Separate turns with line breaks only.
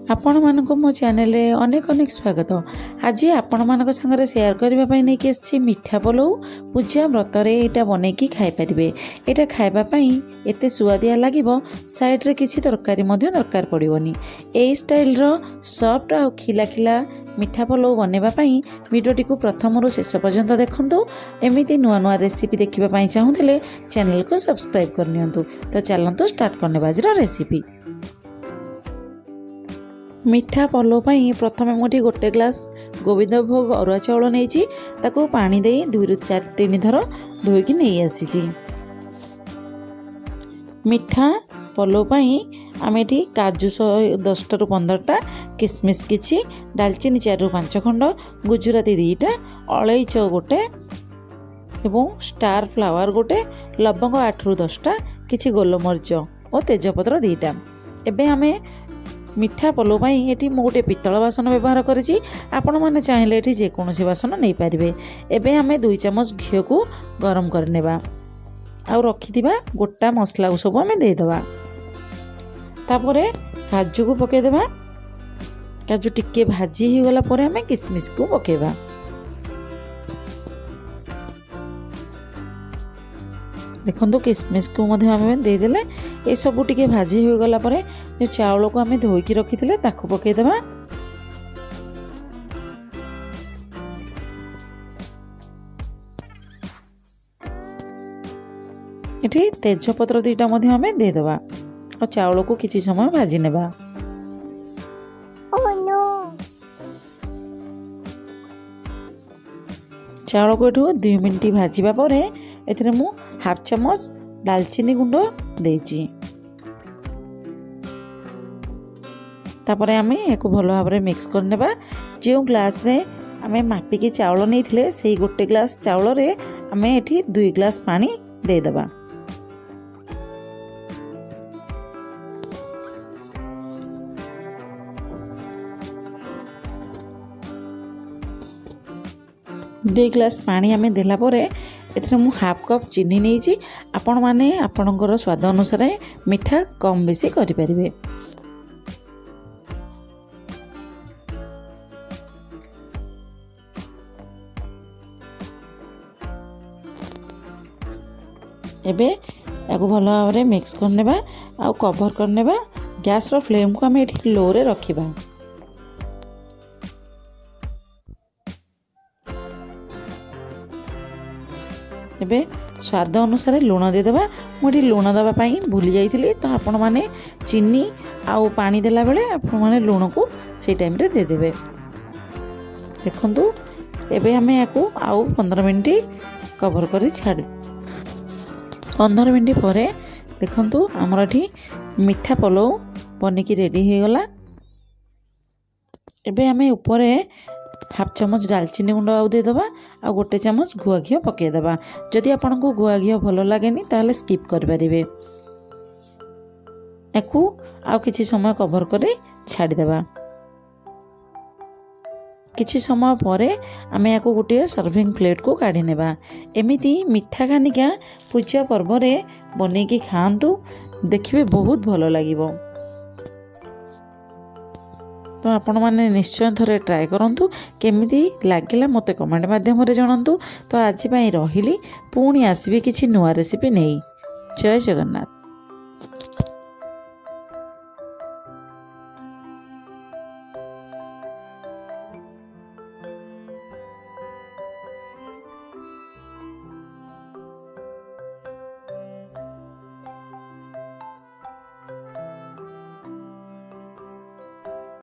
आपण मानक मो चैनल रे अनेक अनेक स्वागत। आज आपण मानक संगे शेयर करने नहीं कि मिठा पलौ पूजा व्रत यहाँ बन खाई पारे। यहाँ खावाई एत सुआदिया लगे साइड रे किसी तरकारी दरकार पड़ोनी। यही स्टाइल सॉफ्ट आ खिला खिला मिठा पलौ बनवाई वीडियोटी को प्रथम रू शेष पर्यंत देखु। एमती नुआ नुआ रेसिपी देखा चाहूले चैनल को सब्सक्राइब करनी। तो चलतु स्टार्ट करने आज रेसिपी। मिठा पलौ पाई प्रथम मुझे गोटे ग्लास गोविंद भोग अरुआ चाउल नहीं ताकू पानी दे 2 ରୁ 3 थर धोईकी नहीं आसी। मिठा पलौ पाई आम ये काजू 10 ରୁ 15टा, किसमिस किछि, डालचीनी 4 ରୁ 5 खंड, गुजराती 2टा, अलैच गोटे एवं स्टार फ्लावर गोटे, लवंग 8 ରୁ 10टा, किछि गोलमरीच और तेजपत्र 2टा। एबे आमे मिठा पलौ पाई ये गोटे पितल बासन व्यवहार करी। आपण मैंने चाहिए ये जेकोसी बासन नहीं पारे। एबे आमे 2 चम्मच घी को गरम करने आउ रखि गोटा मसला सब आम देदेबा। तापर काजू को पकेदेबा। काजू टिके भाजी हो गला परे आमे किसमिस को पकेबा। देखो किसमिस को आम देदेले ये सब टिके भाजी हो गला परे जो चाउल को आम धोईकी रखी ताकू पकेदेबा। ये तेजपत्र 2टा आम देदेबा और चाउल को किसी समय भाजी नेबा। चाउल को एठू 2 मिनिट भाजवा पर एथिरे मु हाफ चम्मच दालचीनी गुंड देछि। तापर आमे एको भलो भाबरे मिक्स करनेबा। जो ग्लास रे आमे मापिकी चाउल नैथिले सेही गोटे ग्लास चाउल रे आमे एठी 2 ग्लास पानी दे देबा। दो ग्लास पानी आमे देला परे एथरे मु हाफ कप चीनी नहीं। आपण माने आपणकर स्वाद अनुसार मिठा कम बेसी करि परिबे। एबे याको भलो भाबरे मिक्स करनेबा आ कवर करनेबा। गैस रो फ्लेम को आमे एठी लो रे रखिबा। एबे स्वाद अनुसार लुण देदेबा। मुझे लुण देवाई भूली जाइए तो आपण मैंने चीनी आउ पानी देला बेले आपण मैंने लुण को से टाइम रे देदेबे। देखंतु एबे हमें याकू आउ 15 मिनिट कवर करी छाड़। 15 मिनिट पर देखंतु हमर एठी मिठा पलौ बनिकी रेडी हो गला। एबे हमें ऊपर हाफ चम्मच दालचीनी गुंड आउ देदेबा आ गोटे चम्मच गुआ घी पकेदेबा। जदि आपको गुआ घी भल लगे ताहले स्किप करें। याकू आउ किछि समय कवर करे छाड़देबा। किछि समय परे आमे याकू गोटे सर्विंग प्लेट को काढ़ी नेबा। एमिति मिठा खानिका पूजा पर्व रे बनेकी खाआंतु, देखिबे बहुत भल लागिबो। तो आपण मैंने निश्चय थोड़े ट्राए करूँ केमिति लगिला मते कमेंट माध्यम जनातु। तो आज रही पुणी आसबि किछि नुआ रेसिपी नहीं। जय जगन्नाथ।